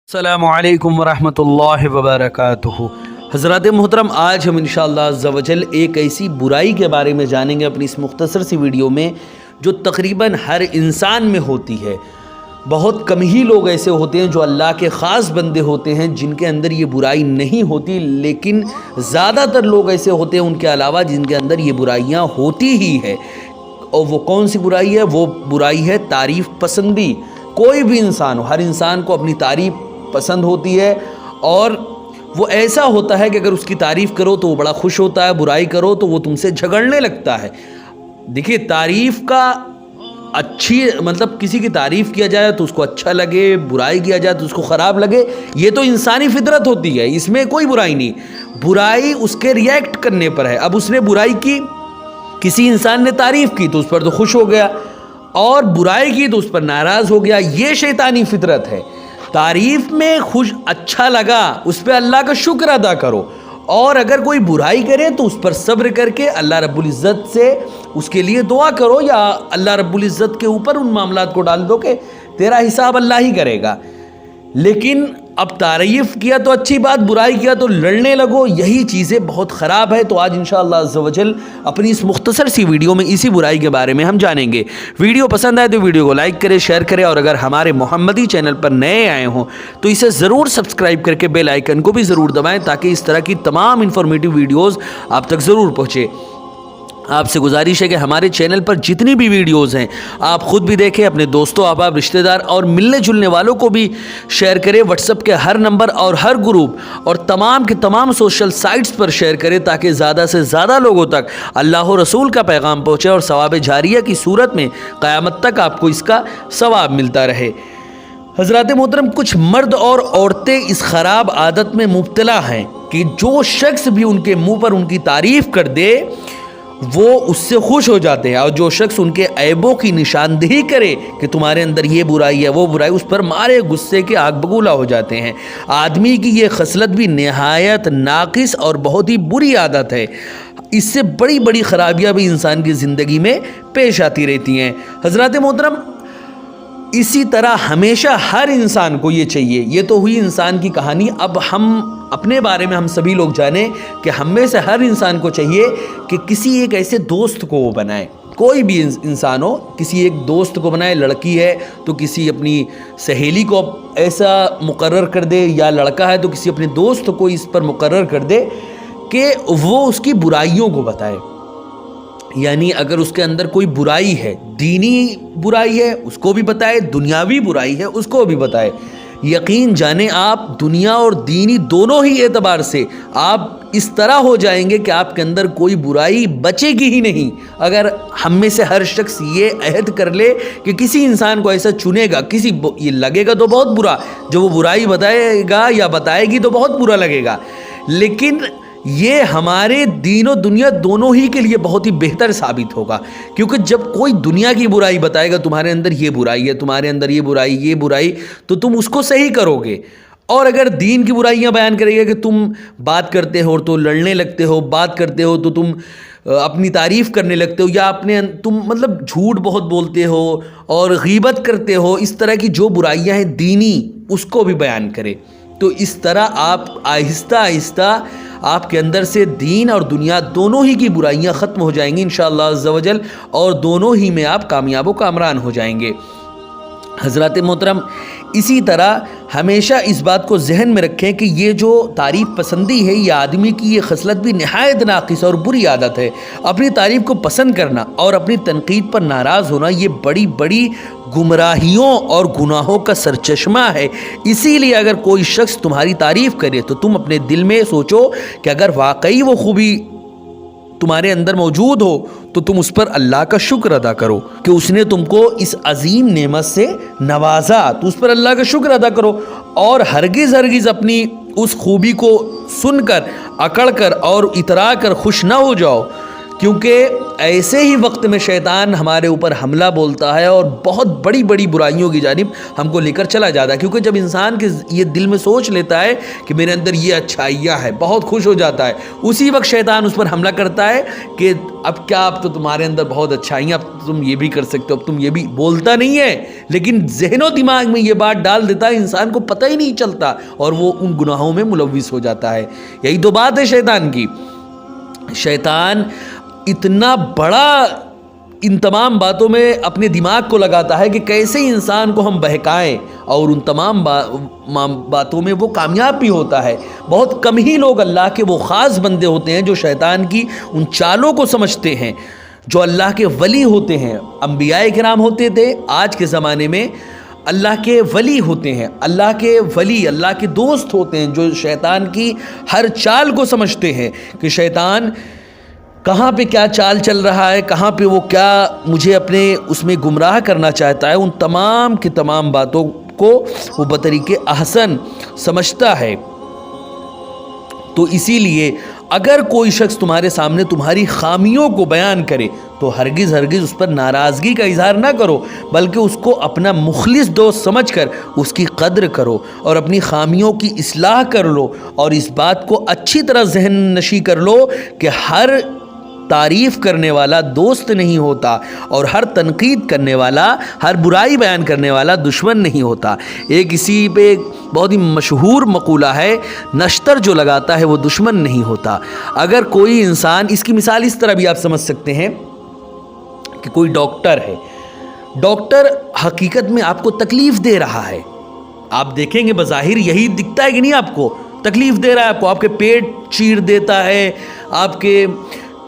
अस्सलामुअलैकुम वरहमतुल्लाहि वबरकातुहू। हज़रात मोहतरम, आज हम इंशाअल्लाह अज़्ज़ा वजल एक ऐसी बुराई के बारे में जानेंगे अपनी इस मुख्तसर सी वीडियो में जो तकरीबन हर इंसान में होती है। बहुत कम ही लोग ऐसे होते हैं जो अल्लाह के ख़ास बंदे होते हैं जिनके अंदर ये बुराई नहीं होती, लेकिन ज़्यादातर लोग ऐसे होते हैं उनके अलावा जिनके अंदर ये बुराइयाँ होती ही है। और वो कौन सी बुराई है? वो बुराई है तारीफ़ पसंदी। कोई भी इंसान हो, हर इंसान को अपनी तारीफ़ पसंद होती है और वो ऐसा होता है कि अगर उसकी तारीफ़ करो तो वो बड़ा खुश होता है, बुराई करो तो वो तुमसे झगड़ने लगता है। देखिए, तारीफ़ का अच्छी मतलब किसी की तारीफ़ किया जाए तो उसको अच्छा लगे, बुराई किया जाए तो उसको ख़राब लगे, ये तो इंसानी फितरत होती है, इसमें कोई बुराई नहीं। बुराई उसके रिएक्ट करने पर है। अब उसने बुराई की, किसी इंसान ने तारीफ़ की तो उस पर तो खुश हो गया, और बुराई की तो उस पर नाराज़ हो गया। ये शैतानी फितरत है। तारीफ़ में खुश अच्छा लगा, उस पर अल्लाह का शुक्र अदा करो, और अगर कोई बुराई करे तो उस पर सब्र करके अल्लाह रब्बुल इज़्ज़त से उसके लिए दुआ करो, या अल्लाह रब्बुल इज़्ज़त के ऊपर उन मामलात को डाल दो कि तेरा हिसाब अल्लाह ही करेगा। लेकिन अब तारीफ़ किया तो अच्छी बात, बुराई किया तो लड़ने लगो, यही चीज़ें बहुत ख़राब है। तो आज इंशाअल्लाह अज़्ज़ा वजल अपनी इस मुख्तसर सी वीडियो में इसी बुराई के बारे में हम जानेंगे। वीडियो पसंद आए तो वीडियो को लाइक करें, शेयर करें, और अगर हमारे मोहम्मदी चैनल पर नए आए हों तो इसे ज़रूर सब्सक्राइब करके बेल आइकन को भी ज़रूर दबाएँ ताकि इस तरह की तमाम इन्फॉर्मेटिव वीडियोज़ आप तक ज़रूर पहुँचे। आपसे गुजारिश है कि हमारे चैनल पर जितनी भी वीडियोज़ हैं आप ख़ुद भी देखें, अपने दोस्तों, अहबाब, रिश्तेदार और मिलने जुलने वालों को भी शेयर करें। व्हाट्सएप के हर नंबर और हर ग्रुप और तमाम के तमाम सोशल साइट्स पर शेयर करें ताकि ज़्यादा से ज़्यादा लोगों तक अल्लाह और रसूल का पैगाम पहुँचे और सवाब जारिया की सूरत में क़यामत तक आपको इसका सवाब मिलता रहे। हज़रात मोहतरम, कुछ मर्द और औरतें इस ख़राब आदत में मुब्तला हैं कि जो शख्स भी उनके मुँह पर उनकी तारीफ़ कर दे वो उससे खुश हो जाते हैं, और जो शख्स उनके ऐबों की निशानदेही करे कि तुम्हारे अंदर ये बुराई है, वो बुराई, उस पर मारे गुस्से के आग बगूला हो जाते हैं। आदमी की ये खसलत भी निहायत नाकिस और बहुत ही बुरी आदत है। इससे बड़ी बड़ी खराबियाँ भी इंसान की ज़िंदगी में पेश आती रहती हैं। हज़रात मोहतरम, इसी तरह हमेशा हर इंसान को ये चाहिए। ये तो हुई इंसान की कहानी। अब हम अपने बारे में हम सभी लोग जानें कि हम में से हर इंसान को चाहिए कि किसी एक ऐसे दोस्त को वो बनाए। कोई भी इंसान हो, किसी एक दोस्त को बनाए। लड़की है तो किसी अपनी सहेली को ऐसा मुकर्रर कर दे, या लड़का है तो किसी अपने दोस्त को इस पर मुकर्रर कर दे कि वो उसकी बुराइयों को बताए। यानी अगर उसके अंदर कोई बुराई है, दीनी बुराई है उसको भी बताए, दुनियावी बुराई है उसको भी बताए। यकीन जाने आप दुनिया और दीनी दोनों ही एतबार से आप इस तरह हो जाएंगे कि आपके अंदर कोई बुराई बचेगी ही नहीं। अगर हम में से हर शख्स ये अहद कर ले कि किसी इंसान को ऐसा चुनेगा, ये लगेगा तो बहुत बुरा, जो वो बुराई बताएगा या बताएगी तो बहुत बुरा लगेगा, लेकिन ये हमारे दीन और दुनिया दोनों ही के लिए बहुत ही बेहतर साबित होगा। क्योंकि जब कोई दुनिया की बुराई बताएगा, तुम्हारे अंदर ये बुराई है, तुम्हारे अंदर ये बुराई, तो तुम उसको सही करोगे। और अगर दीन की बुराइयां बयान करेगा कि तुम बात करते हो तो लड़ने लगते हो, बात करते हो तो तुम अपनी तारीफ़ करने लगते हो, या तुम मतलब झूठ बहुत बोलते हो और गीबत करते हो, इस तरह की जो बुराइयां हैं दीनी, उसको भी बयान करे। तो इस तरह आप आहिस्ता आहिस्ता आपके अंदर से दीन और दुनिया दोनों ही की बुराइयां ख़त्म हो जाएंगी इंशाअल्लाह अज़्ज़ा वजल, और दोनों ही में आप कामयाब व कामरान हो जाएंगे। हज़रात मोहतरम, इसी तरह हमेशा इस बात को जहन में रखें कि ये जो तारीफ़ पसंदी है, ये आदमी की ये खसलत भी नहायत नाकिस और बुरी आदत है। अपनी तारीफ़ को पसंद करना और अपनी तनकीद पर नाराज़ होना, ये बड़ी बड़ी गुमराहियों और गुनाहों का सरचश्मा है। इसीलिए अगर कोई शख्स तुम्हारी तारीफ़ करे तो तुम अपने दिल में सोचो कि अगर वाकई वो खूबी तुम्हारे अंदर मौजूद हो तो तुम उस पर अल्लाह का शुक्र अदा करो कि उसने तुमको इस अजीम नेमत से नवाजा, तो उस पर अल्लाह का शुक्र अदा करो। और हरगिज़ अपनी उस खूबी को सुनकर, अकड़ कर और इतरा कर खुश ना हो जाओ کیونکہ ایسے ہی وقت میں شیطان ہمارے اوپر حملہ بولتا ہے اور بہت بڑی بڑی برائیوں کی جانب ہم کو لے کر چلا جاتا ہے. کیونکہ جب انسان کے یہ دل میں سوچ لیتا ہے کہ میرے اندر یہ اچھائیاں ہیں، بہت خوش ہو جاتا ہے، اسی وقت شیطان اس پر حملہ کرتا ہے کہ اب کیا، اب تو تمہارے اندر بہت اچھائیاں، اب تم یہ بھی کر سکتے ہو، اب تم یہ بھی. بولتا نہیں ہے لیکن ذہن و دماغ میں یہ بات ڈال دیتا ہے، انسان کو پتہ ہی نہیں چلتا اور وہ ان گناہوں میں ملوث ہو جاتا ہے. یہی تو بات ہے شیطان کی. شیطان اتنا بڑا ان تمام باتوں میں اپنے دماغ کو لگاتا ہے کہ کیسے انسان کو ہم بہکائیں، اور ان تمام باتوں میں وہ کامیاب بھی ہوتا ہے. بہت کم ہی لوگ اللہ کے وہ خاص بندے ہوتے ہیں جو شیطان کی ان چالوں کو سمجھتے ہیں، جو اللہ کے ولی ہوتے ہیں. انبیاء کرام ہوتے تھے، آج کے زمانے میں اللہ کے ولی ہوتے ہیں، اللہ کے ولی، اللہ کے دوست ہوتے ہیں جو شیطان کی ہر چال کو سمجھتے ہیں کہ شیطان کہاں پہ کیا چال چل رہا ہے، کہاں پہ وہ کیا مجھے اپنے اس میں گمراہ کرنا چاہتا ہے. ان تمام کی تمام باتوں کو وہ بطریق احسن سمجھتا ہے. تو اسی لیے اگر کوئی شخص تمہارے سامنے تمہاری خامیوں کو بیان کرے تو ہرگز ہرگز اس پر ناراضگی کا اظہار نہ کرو، بلکہ اس کو اپنا مخلص دوست سمجھ کر اس کی قدر کرو اور اپنی خامیوں کی اصلاح کر لو. اور اس بات کو اچھی طرح ذہن نشی کر لو کہ ہر تعریف کرنے والا دوست نہیں ہوتا اور ہر تنقید کرنے والا، ہر برائی بیان کرنے والا دشمن نہیں ہوتا. ایک اسی پہ بہت ہی مشہور مقولہ ہے، نشتر جو لگاتا ہے وہ دشمن نہیں ہوتا. اگر کوئی انسان، اس کی مثال اس طرح بھی آپ سمجھ سکتے ہیں کہ کوئی ڈاکٹر ہے، ڈاکٹر حقیقت میں آپ کو تکلیف دے رہا ہے. آپ دیکھیں گے بظاہر یہی دکھتا ہے کہ نہیں، آپ کو تکلیف دے رہا ہے، آپ کے پیٹ چیر دیتا ہے، آپ کے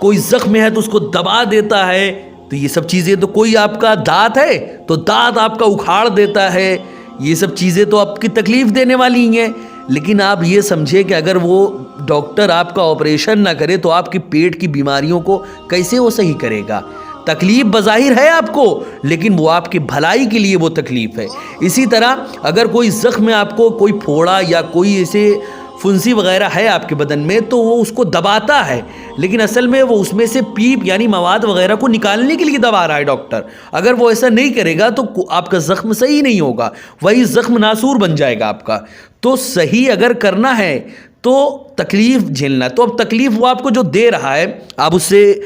کوئی زخم ہے تو اس کو دبا دیتا ہے. تو یہ سب چیزیں تو، کوئی آپ کا دانت ہے تو دانت آپ کا اکھاڑ دیتا ہے، یہ سب چیزیں تو آپ کی تکلیف دینے والی ہی ہیں. لیکن آپ یہ سمجھے کہ اگر وہ ڈاکٹر آپ کا آپریشن نہ کرے تو آپ کی پیٹ کی بیماریوں کو کیسے وہ صحیح کرے گا؟ تکلیف بظاہر ہے آپ کو، لیکن وہ آپ کی بھلائی کے لیے وہ تکلیف ہے. اسی طرح اگر کوئی زخم ہے آپ کو، کوئی پھوڑا یا کوئی ایسے فنسی وغیرہ ہے آپ کے بدن میں، تو وہ اس کو دباتا ہے، لیکن اصل میں وہ اس میں سے پیپ یعنی مواد وغیرہ کو نکالنے کے لیے دبا رہا ہے ڈاکٹر. اگر وہ ایسا نہیں کرے گا تو آپ کا زخم صحیح نہیں ہوگا، وہی زخم ناسور بن جائے گا آپ کا. تو صحیح اگر کرنا ہے تو تکلیف جھیلنا. تو اب تکلیف وہ آپ کو جو دے رہا ہے، آپ اس سے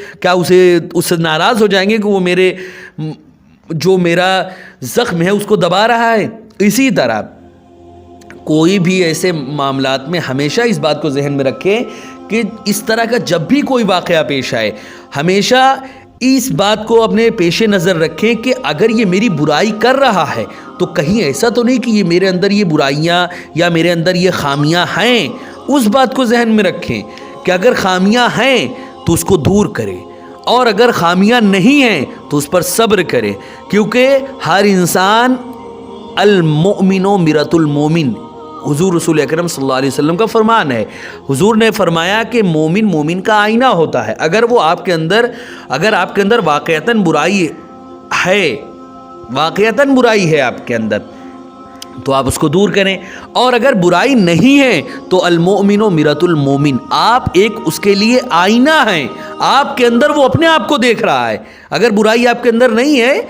ناراض ہو جائیں گے کہ وہ جو میرا زخم ہے اس کو دبا رہا ہے. اسی طرح کوئی بھی ایسے معاملات میں ہمیشہ اس بات کو ذہن میں رکھیں کہ اس طرح کا جب بھی کوئی واقعہ پیش آئے، ہمیشہ اس بات کو اپنے پیش نظر رکھیں کہ اگر یہ میری برائی کر رہا ہے تو کہیں ایسا تو نہیں کہ یہ میرے اندر یہ برائیاں یا میرے اندر یہ خامیاں ہیں. اس بات کو ذہن میں رکھیں کہ اگر خامیاں ہیں تو اس کو دور کریں، اور اگر خامیاں نہیں ہیں تو اس پر صبر کریں. کیونکہ ہر انسان، المؤمن مرۃ المومن، حضور رسول اکرم صلی اللہ علیہ وسلم کا فرمان ہے. حضور نے فرمایا کہ مومن مومن کا آئینہ ہوتا ہے. اگر آپ کے اندر واقعتاً برائی ہے آپ کے اندر تو آپ اس کو دور کریں، اور اگر برائی نہیں ہے تو المؤمن مرۃ المومن، آپ ایک اس کے لیے آئینہ ہیں. آپ کے اندر وہ اپنے آپ کو دیکھ رہا ہے. اگر برائی آپ کے اندر نہیں ہے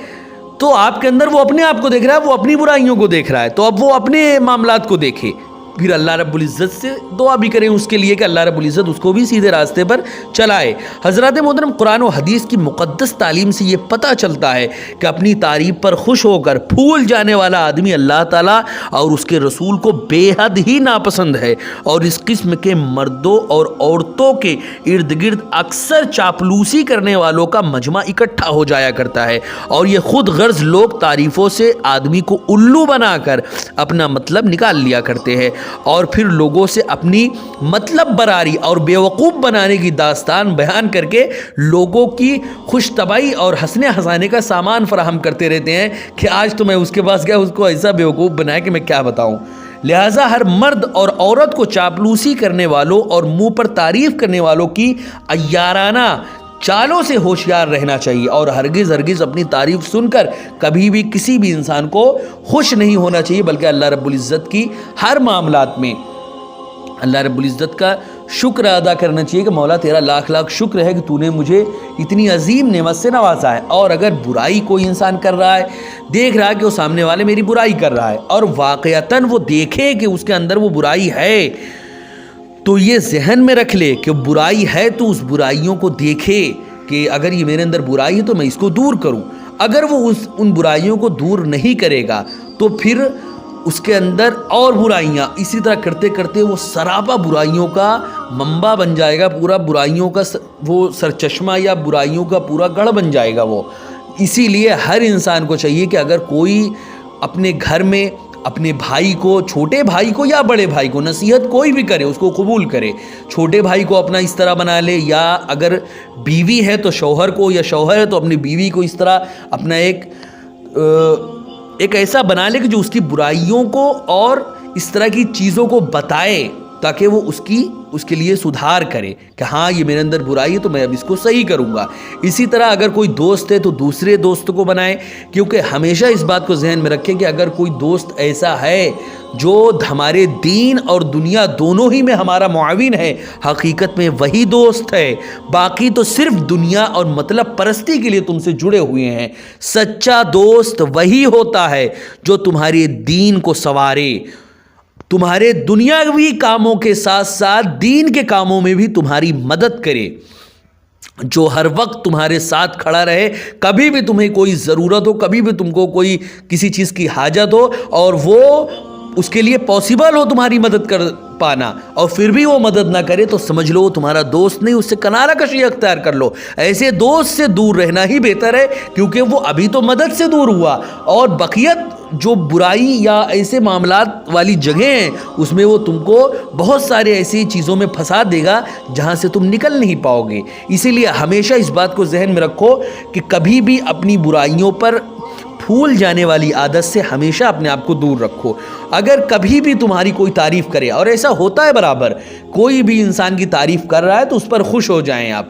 تو آپ کے اندر وہ اپنے آپ کو دیکھ رہا ہے، وہ اپنی برائیوں کو دیکھ رہا ہے. تو اب وہ اپنے معاملات کو دیکھے. پھر اللہ رب العزت سے دعا بھی کریں اس کے لیے کہ اللہ رب العزت اس کو بھی سیدھے راستے پر چلائے. حضرات محترم، قرآن و حدیث کی مقدس تعلیم سے یہ پتہ چلتا ہے کہ اپنی تعریف پر خوش ہو کر پھول جانے والا آدمی اللہ تعالیٰ اور اس کے رسول کو بے حد ہی ناپسند ہے. اور اس قسم کے مردوں اور عورتوں کے ارد گرد اکثر چاپلوسی کرنے والوں کا مجمع اکٹھا ہو جایا کرتا ہے، اور یہ خود غرض لوگ تعریفوں سے آدمی کو الو بنا کر اپنا مطلب نکال لیا کرتے ہیں، اور پھر لوگوں سے اپنی مطلب براری اور بیوقوف بنانے کی داستان بیان کر کے لوگوں کی خوش طبعی اور ہنسنے ہنسانے کا سامان فراہم کرتے رہتے ہیں کہ آج تو میں اس کے پاس گیا، اس کو ایسا بیوقوف بنایا کہ میں کیا بتاؤں. لہٰذا ہر مرد اور عورت کو چاپلوسی کرنے والوں اور منہ پر تعریف کرنے والوں کی عیارانہ چالوں سے ہوشیار رہنا چاہیے، اور ہرگز ہرگز اپنی تعریف سن کر کبھی بھی کسی بھی انسان کو خوش نہیں ہونا چاہیے، بلکہ اللہ رب العزت کی ہر معاملات میں اللہ رب العزت کا शुक्र अदा करना चाहिए कि मौला तेरा लाख लाख शुक्र है कि तूने मुझे इतनी अजीम नेमत से नवाजा है। और अगर बुराई कोई इंसान कर रहा है, देख रहा है कि वो सामने वाले मेरी बुराई कर रहा है और वाक़यतन वो देखे कि उसके अंदर वो बुराई है, तो ये जहन में रख ले कि बुराई है तो उस बुराइयों को देखे कि अगर ये मेरे अंदर बुराई है तो मैं इसको दूर करूं। अगर वो उन बुराइयों को दूर नहीं करेगा तो फिर उसके अंदर और बुराइयां, इसी तरह करते करते वो सरापा बुराइयों का मंबा बन जाएगा, पूरा बुराइयों का वो सरचश्मा या बुराइयों का पूरा गढ़ बन जाएगा वो। इसीलिए हर इंसान को चाहिए कि अगर कोई अपने घर में अपने भाई को, छोटे भाई को या बड़े भाई को, नसीहत कोई भी करे उसको कबूल करे। छोटे भाई को अपना इस तरह बना ले, या अगर बीवी है तो शौहर को, या शौहर है तो अपनी बीवी को इस तरह अपना एक ऐसा बना ले कि जो उसकी बुराइयों को और इस तरह की चीज़ों को बताए, ताकि वो उसके लिए सुधार करे कि हाँ ये मेरे अंदर बुराई है तो मैं अब इसको सही करूँगा। इसी तरह अगर कोई दोस्त है तो दूसरे दोस्त को बनाए, क्योंकि हमेशा इस बात को जहन में रखें कि अगर कोई दोस्त ऐसा है जो हमारे दीन और दुनिया दोनों ही में हमारा मुआविन है, हकीकत में वही दोस्त है। बाकी तो सिर्फ दुनिया और मतलब परस्ती के लिए तुमसे जुड़े हुए हैं। सच्चा दोस्त वही होता है जो तुम्हारे दीन को संवारे, तुम्हारे दुनियावी कामों के साथ साथ दीन के कामों में भी तुम्हारी मदद करे, जो हर वक्त तुम्हारे साथ खड़ा रहे। कभी भी तुम्हें कोई ज़रूरत हो, कभी भी तुमको कोई किसी चीज़ की हाजत हो और वो उसके लिए पॉसिबल हो तुम्हारी मदद कर पाना, और फिर भी वो मदद ना करे, तो समझ लो वो तुम्हारा दोस्त नहीं, उससे किनारा कशी अख्तियार कर लो। ऐसे दोस्त से दूर रहना ही बेहतर है, क्योंकि वो अभी तो मदद से दूर हुआ और बकियत जो बुराई या ऐसे मामलात वाली जगह हैं उसमें वो तुमको बहुत सारे ऐसी चीज़ों में फंसा देगा जहाँ से तुम निकल नहीं पाओगे। इसीलिए हमेशा इस बात को जहन में रखो कि कभी भी अपनी बुराइयों पर फूल जाने वाली आदत से हमेशा अपने आप को दूर रखो। अगर कभी भी तुम्हारी कोई तारीफ़ करे, और ऐसा होता है बराबर, कोई भी इंसान की तारीफ़ कर रहा है तो उस पर खुश हो जाएं आप।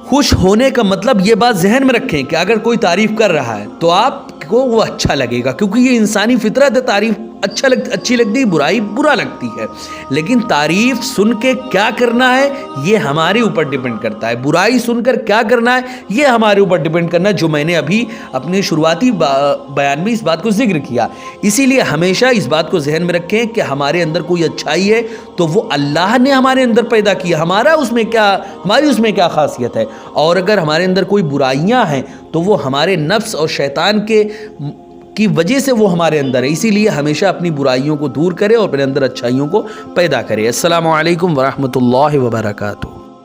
खुश होने का मतलब ये बात जहन में रखें कि अगर कोई तारीफ़ कर रहा है तो आपको वो अच्छा लगेगा, क्योंकि ये इंसानी फितरत है। तारीफ़ अच्छी लगती है, बुराई बुरा लगती है, लेकिन तारीफ़ सुन के क्या करना है ये हमारे ऊपर डिपेंड करता है। बुराई सुनकर क्या करना है ये हमारे ऊपर डिपेंड करना है, जो मैंने अभी अपने शुरुआती बयान में इस बात को जिक्र किया। इसीलिए हमेशा इस बात को जहन में रखें कि हमारे अंदर कोई अच्छाई है तो वो अल्लाह ने हमारे अंदर पैदा किया, हमारी उसमें क्या खासियत है। और अगर हमारे अंदर कोई बुराइयां हैं तो वो हमारे नफ्स और शैतान की वजह से वो हमारे अंदर है। इसीलिए हमेशा अपनी बुराइयों को दूर करें और अपने अंदर अच्छाइयों को पैदा करें। अस्सलामु अलैकुम वरहमतुल्लाहि वबरकातुहू।